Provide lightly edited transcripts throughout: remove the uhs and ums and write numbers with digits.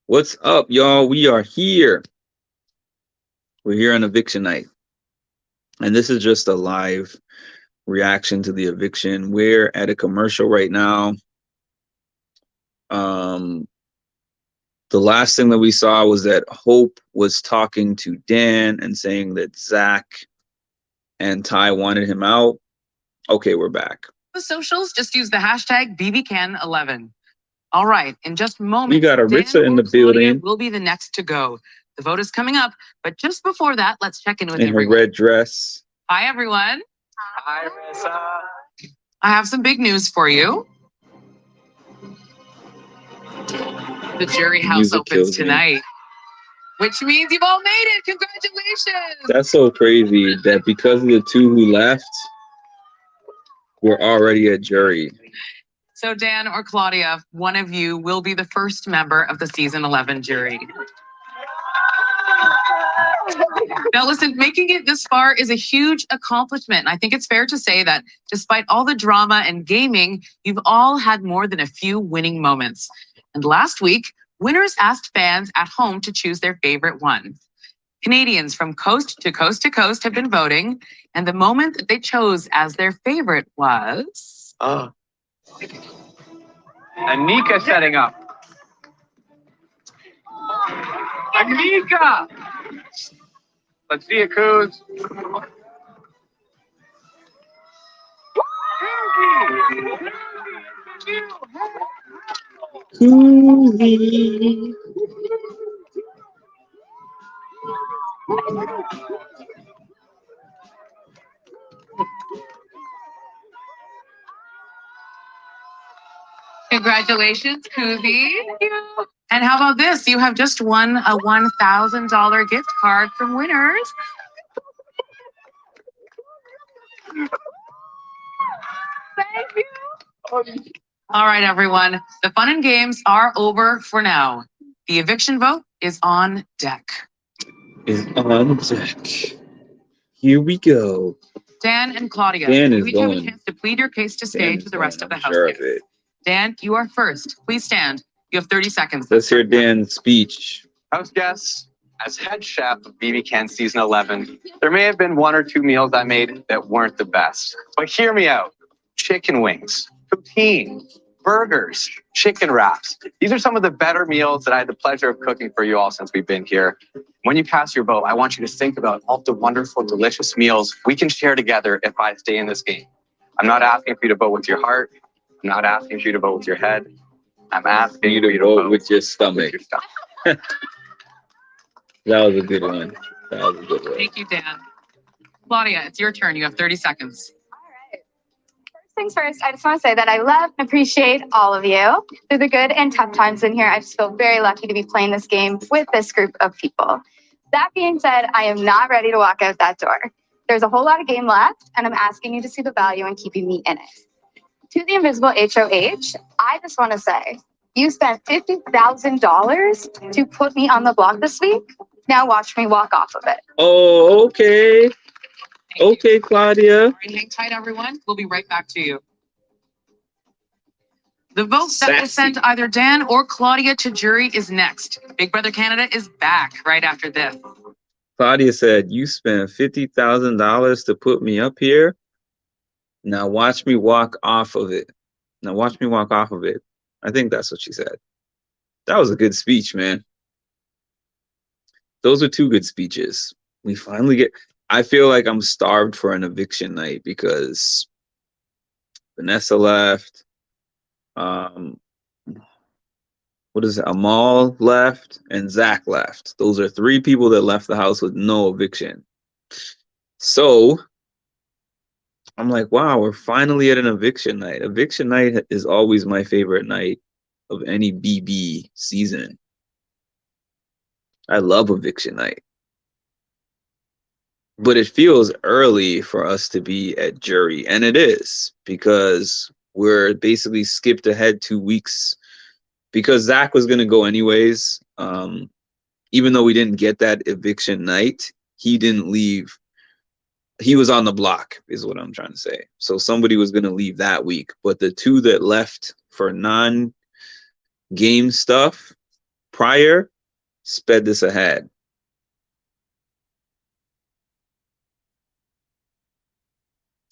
What's up, y'all? We are here. We're here on eviction night. And this is just a live reaction to the eviction. We're at a commercial right now. Um, the last thing that we saw was that Hope was talking to Dan and saying that Zach and Ty wanted him out. Okay, we're back. The socials, just use the hashtag BBCan11. All right, in just moments, We got Arissa in the building. Will be the next to go. The vote is coming up, but just before that, let's check in with in her everyone. red dress. Hi, everyone. Hi, Arissa. I have some big news for you. The jury house Music opens kills me. tonight, which means you've all made it. Congratulations. That's so crazy that because of the two who left, we're already a jury. So Dan or Claudia, one of you will be the first member of the season 11 jury. Now listen, making it this far is a huge accomplishment. And I think it's fair to say that despite all the drama and gaming, you've all had more than a few winning moments. And last week, winners asked fans at home to choose their favorite one. Canadians from coast to coast to coast have been voting, and the moment that they chose as their favorite was... Anika setting up. Anika! Let's see it, Coos. Congratulations, Kuzi. And how about this? You have just won a $1,000 gift card from winners. Thank you. All right, everyone. The fun and games are over for now. The eviction vote is on deck. Is on deck. Here we go. Dan and Claudia, Dan you is each have a going. chance to plead your case to stay Dan to is the rest going, of the I'm house sure of guests. it. Dan, you are first. Please stand. You have 30 seconds. Let's hear Dan's speech. House guests, as head chef of BB Can Season 11, there may have been one or two meals I made that weren't the best. But hear me out. Chicken wings, poutine, burgers, chicken wraps. These are some of the better meals that I had the pleasure of cooking for you all since we've been here. When you cast your vote, I want you to think about all the wonderful, delicious meals we can share together if I stay in this game. I'm not asking for you to vote with your heart. I'm not asking for you to vote with your head. I'm asking You to vote with your stomach. That was a good one. That was a good one. Thank you, Dan. Claudia, it's your turn. You have 30 seconds. All right. First things first, I just want to say that I love and appreciate all of you. Through the good and tough times in here, I just feel very lucky to be playing this game with this group of people. That being said, I am not ready to walk out that door. There's a whole lot of game left, and I'm asking you to see the value in keeping me in it. To the invisible HOH, I just want to say, you spent $50,000 to put me on the block this week. Now watch me walk off of it. Oh, okay. Okay, Claudia. All right, hang tight, everyone. We'll be right back to you. The vote that will send either Dan or Claudia to jury is next. Big Brother Canada is back right after this. Claudia said, you spent $50,000 to put me up here. Now watch me walk off of it. Now watch me walk off of it. I think that's what she said. That was a good speech, man. Those are two good speeches. We finally get... I feel like I'm starved for an eviction night because Vanessa left. What is it? Amal left and Zach left. Those are three people that left the house with no eviction. So I'm like, wow, we're finally at an eviction night. Eviction night is always my favorite night of any BB season. I love eviction night. But it feels early for us to be at jury. And it is, because we're basically skipped ahead 2 weeks. Because Zach was going to go anyways. Even though we didn't get that eviction night, he didn't leave. He was on the block, is what I'm trying to say. So somebody was going to leave that week. But the two that left for non-game stuff, prior sped this ahead.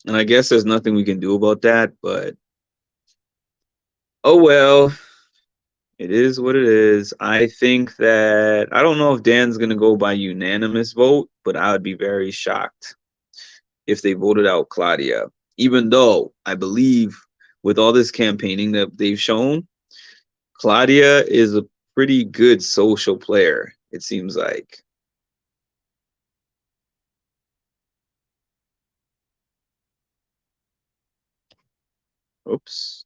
And I guess there's nothing we can do about that, but oh well, it is what it is. I think that I don't know if Dan's gonna go by unanimous vote, but I would be very shocked if they voted out Claudia. Even though I believe with all this campaigning that they've shown, Claudia is a pretty good social player, it seems like. Oops.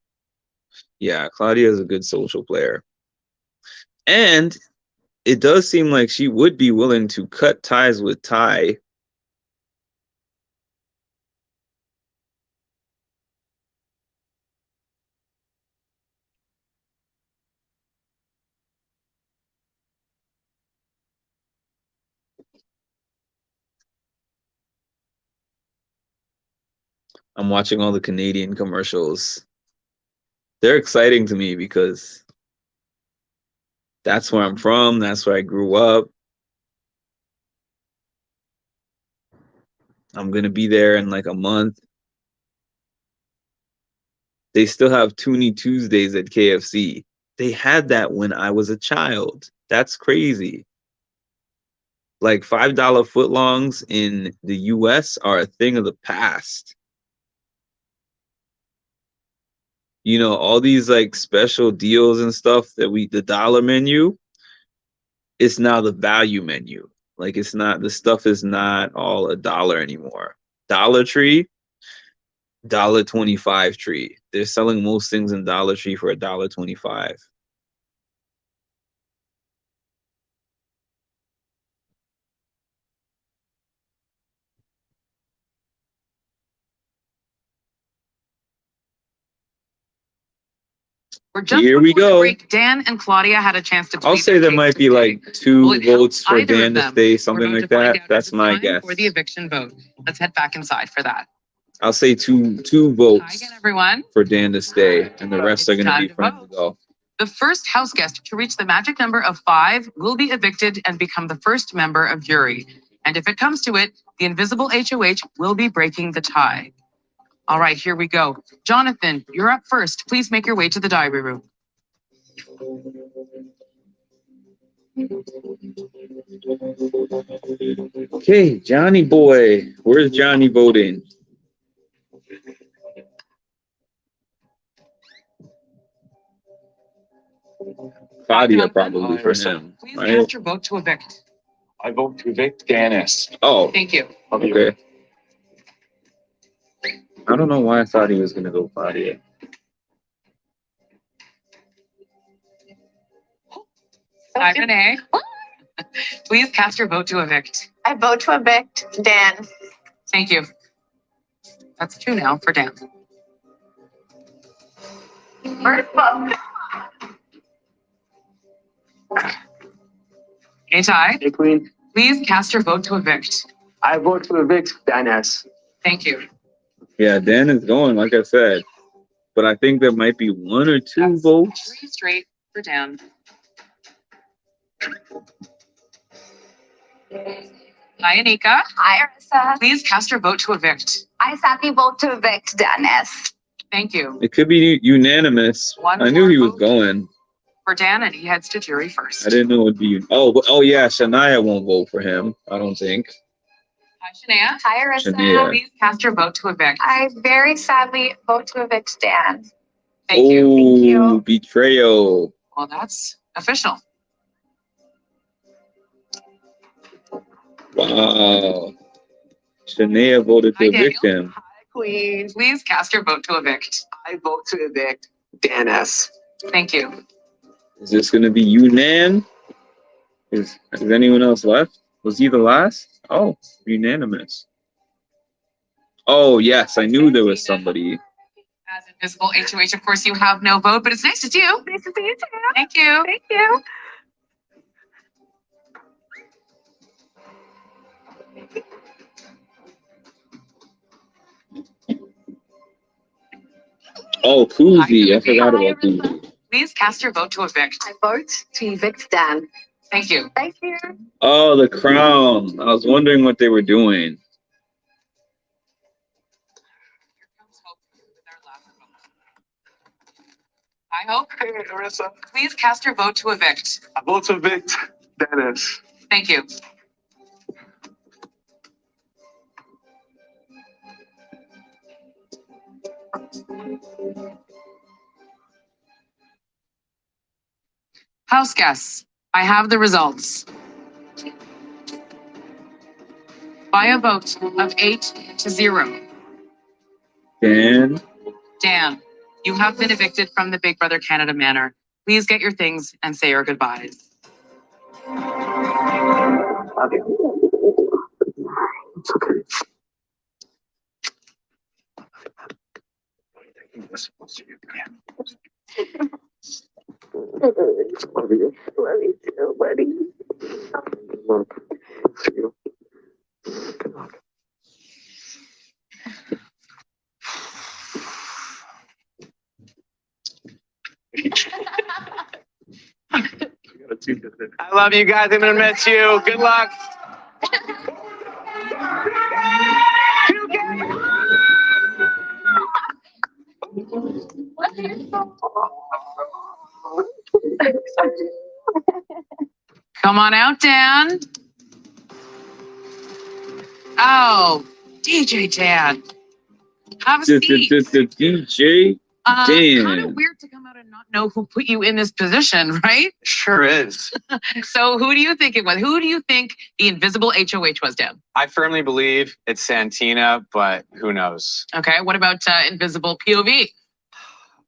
Yeah, Claudia is a good social player. And it does seem like she would be willing to cut ties with Ty. I'm watching all the Canadian commercials. They're exciting to me because that's where I'm from. That's where I grew up. I'm going to be there in like a month. They still have Toonie Tuesdays at KFC. They had that when I was a child. That's crazy. Like $5 footlongs in the US are a thing of the past. You know, all these like special deals and stuff that the dollar menu, it's now the value menu. Like it's not, the stuff is not all $1 anymore. Dollar Tree, $1.25 tree. They're selling most things in Dollar Tree for $1.25. We're just Here we before the go. break. Dan and Claudia had a chance to. I'll say there might be like 2 votes for Dan to stay, something like that. That's my guess. For the eviction vote. Let's head back inside for that. I'll say two Hi votes again, everyone. for Dan to stay, and the rest It's are going to time be to for him to vote. go. The first house guest to reach the magic number of 5 will be evicted and become the first member of jury. And if it comes to it, the invisible HOH will be breaking the tie. All right, here we go. Jonathan, you're up first. Please make your way to the diary room. Okay, Johnny boy. Where's Johnny voting? Claudia probably for him. Please Right? cast your vote to evict. I vote to evict Dennis. Oh, Thank you. okay. I don't know why I thought he was going to go Claudia. Hi, Renee. Please cast your vote to evict. I vote to evict Dan. Thank you. That's 2 now for Dan. First vote. Hey, Ty. Hey, Queen. Please cast your vote to evict. I vote to evict Dennis. Thank you. Yeah, Dan is going, like I said. But I think there might be 1 or 2 That's votes. 3 straight for Dan. Hi, Anika. Hi, Arissa. Please cast your vote to evict. I sadly vote to evict Dennis. Thank you. It could be unanimous. One I knew more he was vote. going. For Dan, and he heads to jury first. I didn't know it would be. Oh yeah, Shania won't vote for him. I don't think. Hi, Shania. Hi, Arissa. Shania. Please cast your vote to evict. I very sadly vote to evict Dan. Thank you. Oh, you. betrayal. Well, that's official. Wow. Shania voted to Hi, evict him. Hi, Queen. Please cast your vote to evict. I vote to evict Dennis. Thank you. Is this going to be Yunan? Is anyone else left? Was he the last? Oh, unanimous. Oh, yes, I knew there was somebody. As invisible HOH, of course, you have no vote, but it's nice to see you. Nice to see you too. Thank you. Thank you. Oh, Koozie. I forgot about Koozie. Please cast your vote to evict. I vote to evict Dan. Thank you. Thank you. Oh, the crown. I was wondering what they were doing. I hope. Hey, Arissa. Please cast your vote to evict. I vote to evict Dennis. Thank you. House guests, I have the results. By a vote of 8-0. Dan, Dan, you have been evicted from the Big Brother Canada Manor. Please get your things and say your goodbyes. Love you. It's okay. We're supposed to be again. Love you. Love you too, buddy. Good luck. See you. Good luck. I love you guys. I'm gonna miss you. Good luck. Come on out, Dan. Oh, DJ Dan. Have a seat. DJ. Kind of Dan. weird to come out and not know who put you in this position, right? Sure is. So who do you think it was? Who do you think the invisible HOH was, Dan? I firmly believe it's Santina, but who knows? Okay, what about invisible POV?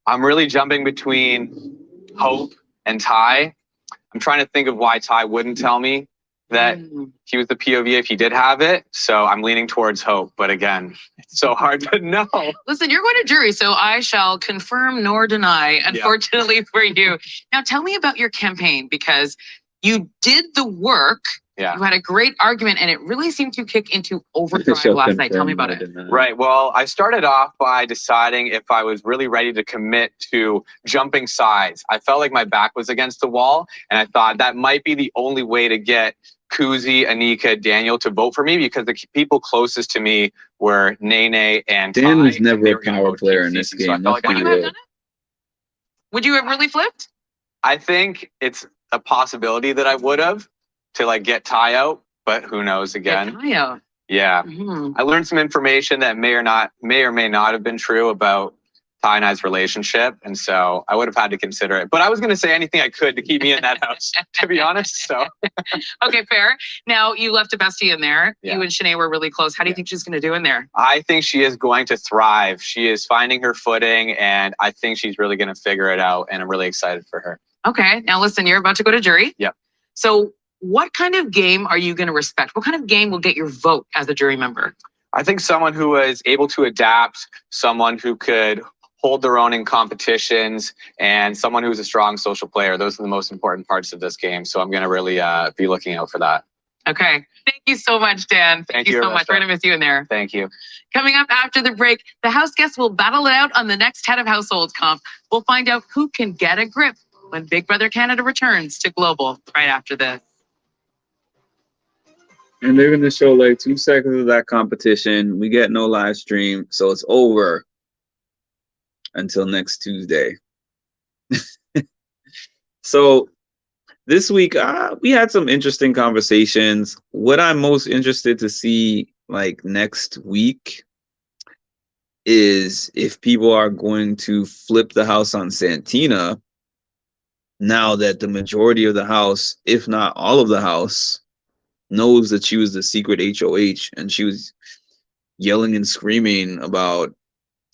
I'm really jumping between Hope and Ty. I'm trying to think of why Ty wouldn't tell me that he was the POV if he did have it. So I'm leaning towards Hope. But again, it's so hard to know. Listen, you're going to jury, so I shall confirm nor deny, unfortunately for you. Now tell me about your campaign, because you did the work. Yeah. You had a great argument, and it really seemed to kick into overdrive last night. Tell me about it. Right. Well, I started off by deciding if I was really ready to commit to jumping sides. I felt like my back was against the wall, and I thought that might be the only way to get Kuzi, Anika, Daniel to vote for me, because the people closest to me were Nene and Dan Ty, was and never they a were gonna power vote player Team in this Cece, so I game. felt Let's like be I Would you have real. done it? Would you have really flipped? I think it's a possibility that I would have to like get Ty out, but who knows again. Yeah. Yeah. Mhm. I learned some information that may or may not have been true about Ty and I's relationship. And so I would have had to consider it. But I was going to say anything I could to keep me in that house, to be honest. So Okay, fair. Now you left a bestie in there. Yeah. You and Shanae were really close. How do you Yeah. think she's going to do in there? I think she is going to thrive. She is finding her footing, and I think she's really going to figure it out. And I'm really excited for her. Okay, now listen, you're about to go to jury. Yep. So what kind of game are you going to respect? What kind of game will get your vote as a jury member? I think someone who is able to adapt, someone who could hold their own in competitions, and someone who's a strong social player. Those are the most important parts of this game. So I'm going to really be looking out for that. Okay. Thank you so much, Dan. Thank you so much. Arissa. We're going to miss you in there. Thank you. Coming up after the break, the house guests will battle it out on the next Head of Households comp. We'll find out who can get a grip when Big Brother Canada returns to Global right after this. And they're going to show like 2 seconds of that competition. We get no live stream, so it's over until next Tuesday. So this week, we had some interesting conversations. What I'm most interested to see like next week is if people are going to flip the house on Santina now that the majority of the house, if not all of the house, knows that she was the secret HOH, and she was yelling and screaming about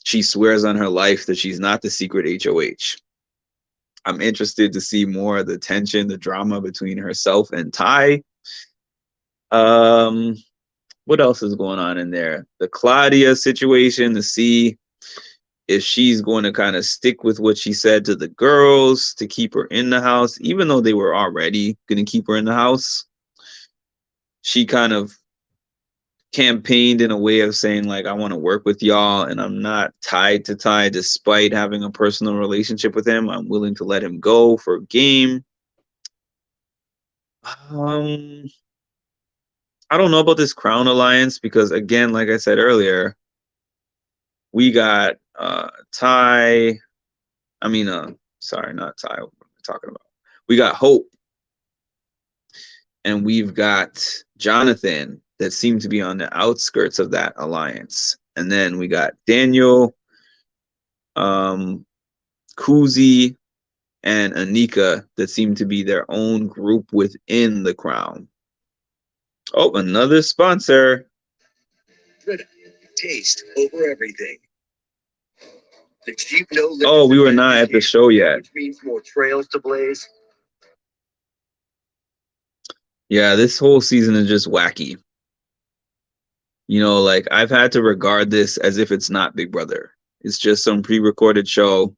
she swears on her life that she's not the secret HOH. I'm interested to see more of the tension, the drama between herself and Ty. What else is going on in there? The Claudia situation, to see if she's going to kind of stick with what she said to the girls to keep her in the house, even though they were already going to keep her in the house. She kind of campaigned in a way of saying like I want to work with y'all and I'm not tied to Ty despite having a personal relationship with him. I'm willing to let him go for a game. I don't know about this Crown Alliance because again, like I said earlier, we got Ty. I mean, sorry, not Ty. What am I talking about? We got Hope, and we've got Jonathan that seem to be on the outskirts of that alliance, and then we got Daniel, Kuzi, and Anika that seem to be their own group within the Crown. Oh, another sponsor. Taste over everything. The Jeep No Limits Oh, we were event not is at the here, show yet. which means more trails to blaze. Yeah, this whole season is just wacky. You know, like I've had to regard this as if it's not Big Brother. It's just some pre-recorded show.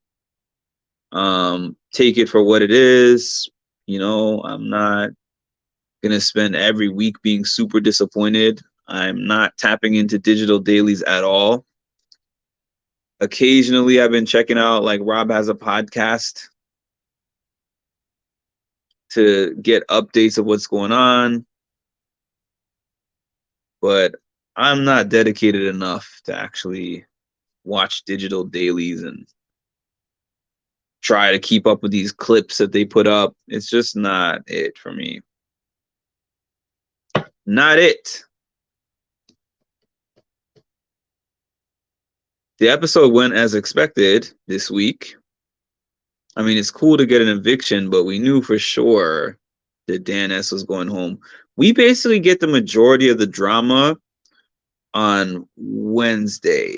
Take it for what it is. You know, I'm not gonna spend every week being super disappointed. I'm not tapping into digital dailies at all. Occasionally I've been checking out like Rob has a podcast to get updates of what's going on. But I'm not dedicated enough to actually watch digital dailies and try to keep up with these clips that they put up. It's just not it for me. Not it. The episode went as expected this week. I mean, it's cool to get an eviction, but we knew for sure that Dan S was going home. We basically get the majority of the drama on Wednesday.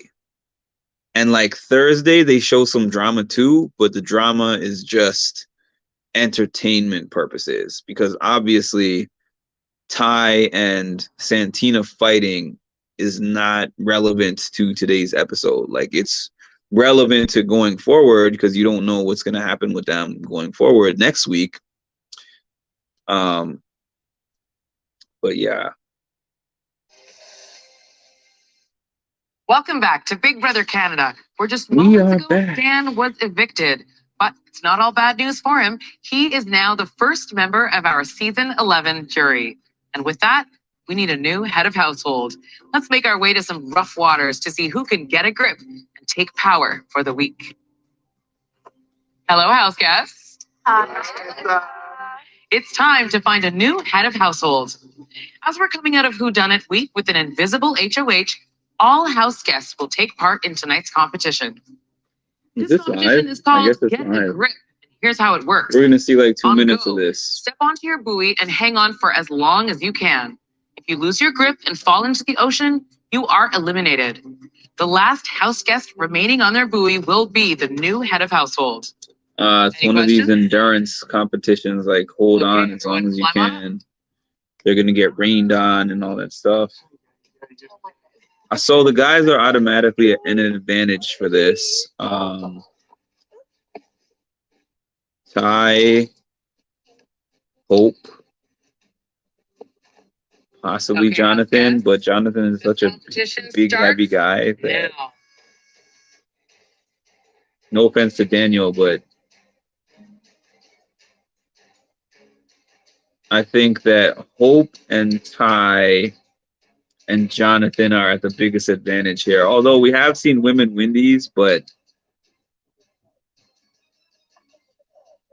And like Thursday, they show some drama too, but the drama is just entertainment purposes because obviously Ty and Santina fighting is not relevant to today's episode. Like it's relevant to going forward because you don't know what's going to happen with them going forward next week. But yeah. Welcome back to Big Brother Canada. We're just moments ago, back. Dan was evicted, but it's not all bad news for him. He is now the first member of our season 11 jury. And with that, we need a new head of household. Let's make our way to some rough waters to see who can get a grip and take power for the week. Hello, house guests. It's time to find a new head of household. As we're coming out of Whodunit Week with an invisible HOH, all house guests will take part in tonight's competition. Is This this competition live? is called I guess it's Get a live. Grip. Here's how it works. We're gonna see like 2 On minutes go. of this. Step onto your buoy and hang on for as long as you can. If you lose your grip and fall into the ocean, you are eliminated. The last house guest remaining on their buoy will be the new head of household. It's Any one of these questions? endurance competitions, like hold Okay, on as go long ahead as you and climb up. can. They're gonna get rained on and all that stuff. So the guys are automatically in an advantage for this. Ty, Hope, possibly Okay, Jonathan, house but guests, Jonathan is this such a competition big, starts heavy guy that, now. no offense to Daniel, but I think that Hope and Ty and Jonathan are at the biggest advantage here. Although we have seen women win these, but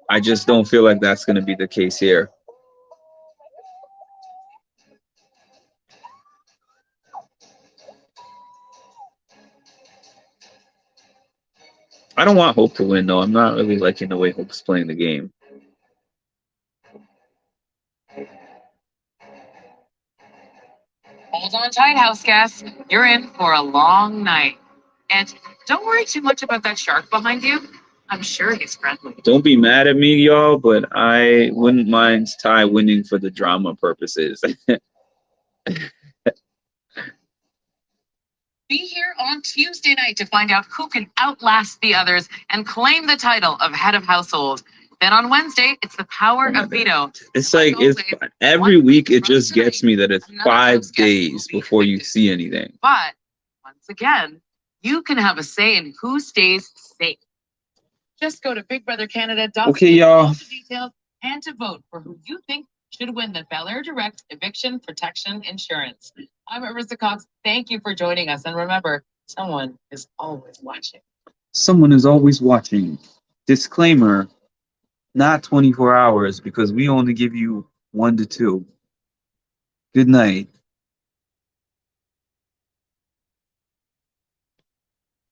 I just don't feel like that's going to be the case here. I don't want Hope to win, though. I'm not really liking the way Hope's playing the game. Hold on tight, house guests. You're in for a long night. And don't worry too much about that shark behind you. I'm sure he's friendly. Don't be mad at me, y'all, but I wouldn't mind Ty winning for the drama purposes. Be here on Tuesday night to find out who can outlast the others and claim the title of head of household. Then on Wednesday, it's the power of veto. It's And like it's always, every one week. It from just gets tonight, me that it's another 5 house guest will days be before you evicted. see anything. But once again, you can have a say in who stays safe. Just go to bigbrothercanada.ca Okay, for y'all. all the details and to vote for who you think should win the Bel Air Direct Eviction Protection Insurance. I'm Marissa Cox. Thank you for joining us. And remember, someone is always watching. Someone is always watching. Disclaimer: not 24 hours because we only give you 1 to 2. Good night.